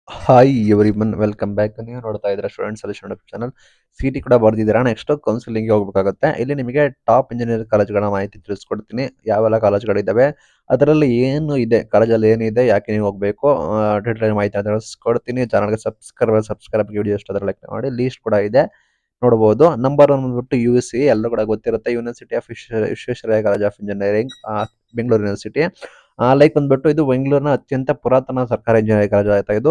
Hi everyone welcome back. ನೀವು ನೋಡ್ತಾ ಇದ್ದೀರಾ student solution YouTube channel. City ಕೂಡ ಬರ್ದಿದ್ದೀರಾ, ನೆಕ್ಸ್ಟ್ ಕೌನ್ಸಿಲಿಂಗ್ಗೆ ಹೋಗಬೇಕಾಗುತ್ತೆ. ಇಲ್ಲಿ ನಿಮಗೆ ಟಾಪ್ ಇಂಜಿನಿಯರಿಂಗ್ ಕಾಲೇಜ್ಗಳ ಮಾಹಿತಿ ತಿಳಿಸ್ಕೊಡ್ತೀನಿ. ಯಾವೆಲ್ಲ ಕಾಲೇಜ್ಗಳಿದ್ದಾವೆ, ಅದರಲ್ಲಿ ಏನು ಇದೆ, ಕಾಲೇಜಲ್ಲಿ ಏನಿದೆ, ಯಾಕೆ ನೀವು ಹೋಗಬೇಕು, ಡೀಟೇಲ್ ಮಾಹಿತಿ ತಿಳಿಸ್ಕೊಡ್ತೀನಿ. ಚಾನಲ್ಗೆ ಸಬ್ಸ್ಕ್ರೈಬ್ ವಿಡಿಯೋ ಇಷ್ಟ ಆದರೆ ಲೈಕ್ ಮಾಡಿ. ಲೀಸ್ಟ್ ಕೂಡ ಇದೆ, ನೋಡಬಹುದು. ನಂಬರ್ ಒನ್ ಬಂದ್ಬಿಟ್ಟು ಯು ಸಿ, ಎಲ್ಲರೂ ಕೂಡ ಗೊತ್ತಿರುತ್ತೆ, university of Visvesvaraya college of engineering, Bengaluru university. Like ಬಂದ್ಬಿಟ್ಟು ಇದು ಬೆಂಗಳೂರಿನ ಅತ್ಯಂತ ಪುರಾತನ ಸರ್ಕಾರಿ ಇಂಜಿನಿಯರಿಂಗ್ ಕಾಲೇಜ್ ಆಯ್ತಾ ಇದು.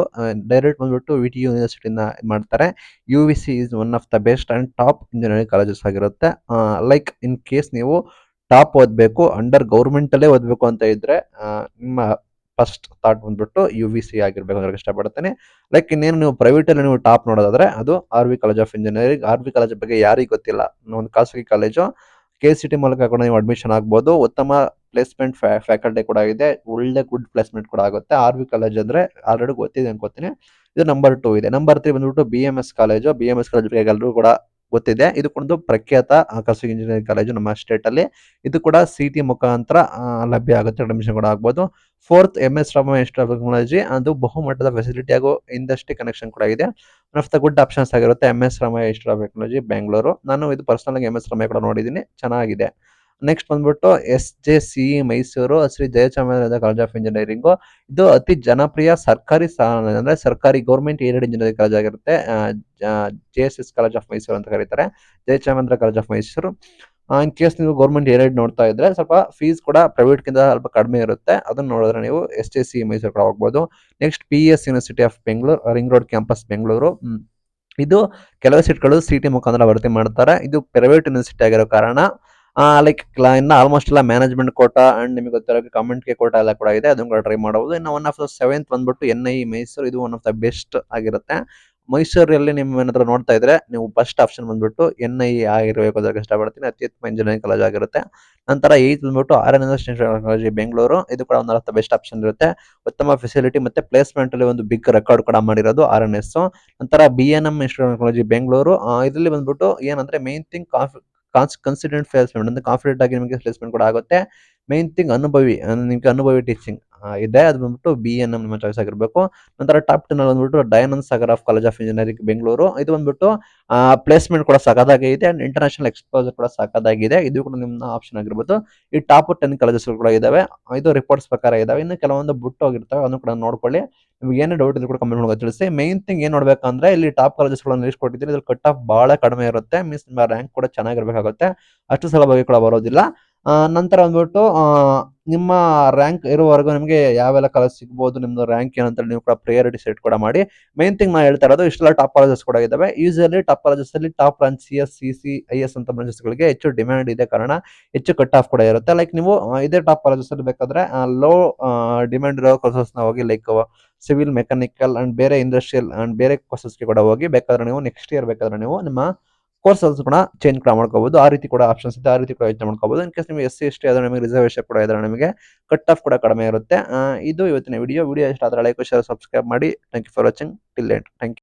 ಡೈರೆಕ್ಟ್ ಬಂದ್ಬಿಟ್ಟು ವಿ ಟಿ ಯೂನಿವರ್ಸಿಟಿನ ಮಾಡ್ತಾರೆ. U V C is one of the best and top engineering colleges ಆಗಿರುತ್ತೆ. ಲೈಕ್ ಇನ್ ಕೇಸ್ ನೀವು ಟಾಪ್ ಓದಬೇಕು, ಅಂಡರ್ ಗೌರ್ಮೆಂಟ್ ಅಲ್ಲೇ ಓದಬೇಕು ಅಂತ ಇದ್ರೆ ನಿಮ್ಮ ಫಸ್ಟ್ ಥಾಟ್ ಬಂದ್ಬಿಟ್ಟು ಯು ವಿ ಸಿ ಆಗಿರ್ಬೇಕು ಅಂತ ಇಷ್ಟಪಡ್ತೇನೆ. ಲೈಕ್ ಇನ್ನೇನು ನೀವು ಪ್ರೈವೇಟ್ ಅಲ್ಲಿ ನೀವು ಟಾಪ್ ನೋಡೋದಾದ್ರೆ ಅದು R V college of engineering. R V college ಬಗ್ಗೆ ಯಾರಿಗೂ ಗೊತ್ತಿಲ್ಲ, ಒಂದು ಖಾಸಗಿ ಕಾಲೇಜು. ಕೆ ಸಿ ಟಿ ಮೂಲಕ ಕೂಡ ನೀವು ಅಡ್ಮಿಷನ್ ಆಗ್ಬೋದು. ಉತ್ತಮ ಪ್ಲೇಸ್ಮೆಂಟ್ ಫ್ಯಾಕಲ್ಟಿ ಕೂಡ ಇದೆ, ಒಳ್ಳೆ ಗುಡ್ ಪ್ಲೇಸ್ಮೆಂಟ್ ಕೂಡ ಆಗುತ್ತೆ. ಆರ್ ವಿ ಕಾಲೇಜ್ ಅಂದ್ರೆ ಆಲ್ರೆಡಿ ಗೊತ್ತಿದೆ ಅನ್ಕೋತೀನಿ. ಇದು ನಂಬರ್ 2 ಇದೆ. ನಂಬರ್ 3 ಬಂದ್ಬಿಟ್ಟು B M S college. B M S college ಬಗ್ಗೆ ಎಲ್ಲರೂ ಕೂಡ ಗೊತ್ತಿದೆ. ಇದಕ್ಕೊಂದು ಪ್ರಖ್ಯಾತ ಖಾಸಗಿ ಇಂಜಿನಿಯರಿಂಗ್ ಕಾಲೇಜು ನಮ್ಮ ಸ್ಟೇಟ್ ಅಲ್ಲಿ. ಇದು ಕೂಡ ಸಿ ಟಿ ಮುಖಾಂತರ ಲಭ್ಯ ಆಗುತ್ತೆ, ಅಡ್ಮಿಷನ್ ಕೂಡ ಆಗ್ಬೋದು. Fourth M S Ramaiah institute of technology, ಅದು ಬಹುಮಟ್ಟದ ಫೆಸಿಲಿಟಿ ಹಾಗೂ ಇಂಡಸ್ಟ್ರಿ ಕನೆಕ್ಷನ್ ಕೂಡ ಇದೆ. One of the good options ಆಗಿರುತ್ತೆ M S Ramaiah institute of technology Bengaluru. ನಾನು ಇದು ಪರ್ಸನಲ್ ಆಗಿ ಎಂ ಎಸ್ ರಾಮಯ್ಯ ಕೂಡ ನೋಡಿದ್ದೀನಿ, ಚೆನ್ನಾಗಿದೆ. ನೆಕ್ಸ್ಟ್ ಬಂದ್ಬಿಟ್ಟು S J C Mysuru, Shri Jayachamaraja college of engineering. ಇದು ಅತಿ ಜನಪ್ರಿಯ ಸರ್ಕಾರಿ ಅಂದ್ರೆ ಸರ್ಕಾರಿ ಗೌರ್ಮೆಂಟ್ ಏಡೆಡ್ ಇಂಜಿನಿಯರಿಂಗ್ ಕಾಲೇಜ್ ಆಗಿರುತ್ತೆ. J S S college of Mysuru ಅಂತ ಕರೀತಾರೆ, Jayachamaraja college of Mysuru. In case ನೀವು ಗೌರ್ಮೆಂಟ್ ಏಡೆಡ್ ನೋಡ್ತಾ ಇದ್ರೆ ಸ್ವಲ್ಪ ಫೀಸ್ ಕೂಡ ಪ್ರೈವೇಟ್ ಗಿಂತ ಸ್ವಲ್ಪ ಕಡಿಮೆ ಇರುತ್ತೆ. ಅದನ್ನ ನೋಡಿದ್ರೆ ನೀವು ಎಸ್ ಜೆ ಸಿ ಮೈಸೂರು ಕೂಡ ಹೋಗ್ಬೋದು. Next P S university of Bengaluru, ring road campus Bengaluru. ಇದು ಕೆಲವು ಸೀಟ್ಗಳು ಸಿ ಟಿ ಮುಖಾಂತರ ಭರ್ತಿ ಮಾಡ್ತಾರೆ. ಇದು ಪ್ರೈವೇಟ್ ಯೂನಿವರ್ಸಿಟಿ ಆಗಿರೋ ಕಾರಣ ಲೈಕ್ ಇನ್ನ ಆಲ್ಮೋಸ್ಟ್ ಎಲ್ಲ ಮ್ಯಾನೇಜ್ಮೆಂಟ್ ಕೋಟಾ ಅಂಡ್ ನಿಮಗೆ ಗೊತ್ತಿರೋ ಕಮೆಂಟ್ಗೆ ಕೋಟಾ ಎಲ್ಲ ಕೂಡ ಇದೆ, ಅದನ್ನು ಕೂಡ ಟ್ರೈ ಮಾಡಬಹುದು. ಇನ್ನು ಒನ್ ಆಫ್ ದ ಸೆವೆಂತ್ ಬಂದ್ಬಿಟ್ಟು ಎನ್ ಐ ಮೈಸೂರು. ಇದು ಒನ್ ಆಫ್ ದ ಬೆಸ್ಟ್ ಆಗಿರುತ್ತೆ. ಮೈಸೂರಲ್ಲಿ ನಿಮ್ಮ ಏನಾದ್ರು ನೋಡ್ತಾ ಇದ್ರೆ ನೀವು ಫಸ್ಟ್ ಆಪ್ಷನ್ ಬಂದ್ಬಿಟ್ಟು ಎನ್ ಐ ಆಗಿರಬೇಕು ಅಂತ ಇಷ್ಟಪಡ್ತೀನಿ, ಅತ್ಯುತ್ತಮ ಇಂಜಿನಿಯರಿಂಗ್ ಕಾಲೇಜ್ ಆಗಿರುತ್ತೆ. ನಂತರ ಏತ್ ಬಂದ್ಬಿಟ್ಟು R N S college Bengaluru. ಇದು ಕೂಡ one of the best option ಇರುತ್ತೆ. ಉತ್ತಮ ಫೆಸಿಲಿಟಿ ಮತ್ತೆ ಪ್ಲೇಸ್ಮೆಂಟ್ ಅಲ್ಲಿ ಒಂದು ಬಿಗ್ ರೆಕಾರ್ಡ್ ಕೂಡ ಮಾಡಿರೋದು ಆರ್ ಎನ್ ಎಸ್. ನಂತರ B N M institute of technology Bengaluru. ಇದರಲ್ಲಿ ಬಂದ್ಬಿಟ್ಟು ಏನಂದ್ರೆ ಮೇನ್ ಥಿಂಗ್ ಕಾನ್ಫಿಡೆಂಟ್ ಪ್ಲೇಸ್ಮೆಂಟ್ ಅಂದ್ರೆ ಕಾನ್ಫಿಡೆಂಟ್ ಆಗಿ ನಿಮಗೆ ಪ್ಲೇಸ್ಮೆಂಟ್ ಕೂಡ ಆಗುತ್ತೆ. ಮೇನ್ ಥಿಂಗ್ ಅನುಭವಿ, ನಿಮಗೆ ಅನುಭವಿ ಟೀಚಿಂಗ್ ಇದೆ. ಅದು ಬಂದ್ಬಿಟ್ಟು ಬಿ ಎನ್ ಎಂ ನಿಮ್ಮ ಚಾಯ್ಸ್ ಆಗಿರಬೇಕು. ನಂತರ ಟಾಪ್ 10 ಅಲ್ಲಿ ಬಂದ್ಬಿಟ್ಟು Dayananda Sagar of college of engineering Bengaluru. ಇದು ಬಂದ್ಬಿಟ್ಟು ಪ್ಲೇಸ್ಮೆಂಟ್ ಕೂಡ ಸಖತ್ತಾಗಿ ಇದೆ ಅಂಡ್ ಇಂಟರ್ನ್ಯಾಷನಲ್ ಎಕ್ಸ್ಪೋಜರ್ ಕೂಡ ಸಖತ್ತಾಗಿದೆ. ಇದು ಕೂಡ ನಿಮ್ಮ ಆಪ್ಷನ್ ಆಗಿರ್ಬೋದು. ಈ ಟಾಪ್ 10 ಕಾಲೇಜಸ್ ಕೂಡ ಇದಾವೆ, ಇದು ರಿಪೋರ್ಟ್ಸ್ ಪ್ರಕಾರ ಇದಾವೆ. ಇನ್ನು ಕೆಲವೊಂದು ಬಿಟ್ಟು ಹೋಗಿರ್ತವೆ, ಅದನ್ನು ಕೂಡ ನೋಡ್ಕೊಳ್ಳಿ. ನಿಮ್ಗೆ ಏನೇ ಡೌಟ್ ಇದ್ರು ಕೂಡ ಕಮೆಂಟ್ ಮೂಲಕ ತಿಳಿಸಿ. ಮೇನ್ ಥಿಂಗ್ ಏನ್ ನೋಡ್ಬೇಕಂದ್ರೆ ಇಲ್ಲಿ ಟಾಪ್ ಕಾಲೇಜಸ್ಗಳನ್ನು ಲಿಸ್ಟ್ ಕೊಟ್ಟಿದ್ದೀನಿ, ಇದ್ರ ಕಟ್ ಆಫ್ ಬಹಳ ಕಡಿಮೆ ಇರುತ್ತೆ. ಮೀನ್ಸ್ ನಿಮ್ಮ ರ್ಯಾಂಕ್ ಕೂಡ ಚೆನ್ನಾಗಿರ್ಬೇಕಾಗುತ್ತೆ, ಅಷ್ಟು ಸುಲಭವಾಗಿ ಕೂಡ ಬರೋದಿಲ್ಲ. ನಂತರ ಬಂದ್ಬಿಟ್ಟು ನಿಮ್ಮ ರ್ಯಾಂಕ್ ಇರುವವರೆಗೂ ನಿಮಗೆ ಯಾವೆಲ್ಲ ಕಾಲೇಜ್ ಸಿಗ್ಬೋದು, ನಿಮ್ದು ರ್ಯಾಂಕ್ ಏನಂತ ನೀವು ಕೂಡ ಪ್ರಿಯಾರಿಟಿ ಸೆಟ್ ಕೂಡ ಮಾಡಿ. ಮೇನ್ ಥಿಂಗ್ ನಾ ಹೇಳ್ತಾ ಇರೋದು ಇಷ್ಟೆಲ್ಲ ಟಾಪ್ ಕಾಲೇಜಸ್ ಕೂಡ ಇದಾವೆ. ಯೂಶಲಿ ಟಾಪ್ ಕಾಲೇಜಸ್ ಅಲ್ಲಿ top branch C S, C C, I S ಅಂತ ಬ್ರಾಂಚಸ್ ಗಳಿಗೆ ಹೆಚ್ಚು ಡಿಮ್ಯಾಂಡ್ ಇದೆ ಕಾರಣ ಹೆಚ್ಚು ಕಟ್ ಆಫ್ ಕೂಡ ಇರುತ್ತೆ. ಲೈಕ್ ನೀವು ಇದೇ ಟಾಪ್ ಕಾಲೇಜಸ್ ಅಲ್ಲಿ ಬೇಕಾದ್ರೆ ಲೋ ಡಿಮ್ಯಾಂಡ್ ಇರೋ ಕೋರ್ಸಸ್ ನ ಹೋಗಿ, ಲೈಕ್ ಸಿವಿಲ್, ಮೆಕ್ಯಾನಿಕಲ್ ಅಂಡ್ ಬೇರೆ ಇಂಡಸ್ಟ್ರಿಯಲ್ ಅಂಡ್ ಬೇರೆ ಕೋರ್ಸಸ್ಗೆ ಕೂಡ ಹೋಗಿ, ಬೇಕಾದ್ರೆ ನೀವು ನೆಕ್ಸ್ಟ್ ಇಯರ್ ಬೇಕಾದ್ರೆ ನೀವು ನಿಮ್ಮ ಕೋರ್ಸಸ್ ಕೂಡ ಚೇಂಜ್ ಕೂಡ ಮಾಡ್ಕೋಬಹುದು. ಆ ರೀತಿ ಕೂಡ ಆಪ್ಷನ್ಸ್ ಇದೆ, ಆ ರೀತಿ ಕೂಡ ಯೋಚನೆ ಮಾಡ್ಕೋಬಹುದು. ಇನ್ ಕೇಸ್ ನಿಮಗೆ ಎಸ್ ಸಿ ಎಸ್ ಟಿ ಆದ್ರೆ ನಿಮಗೆ ರಿಸರ್ವೇಶನ್ ಕೂಡ ಇದ್ರೆ ನಿಮಗೆ ಕಟ್ ಆಫ್ ಕೂಡ ಕಡಿಮೆ ಇರುತ್ತೆ. ಇದು ಇವತ್ತಿನ ವಿಡಿಯೋ ಇಷ್ಟ ಆದ್ರೆ ಲೈಕ್, ಶೇರ್, ಸಬ್ಸ್ಕ್ರೈಬ್ ಮಾಡಿ. Thank you for watching till end. Thank you.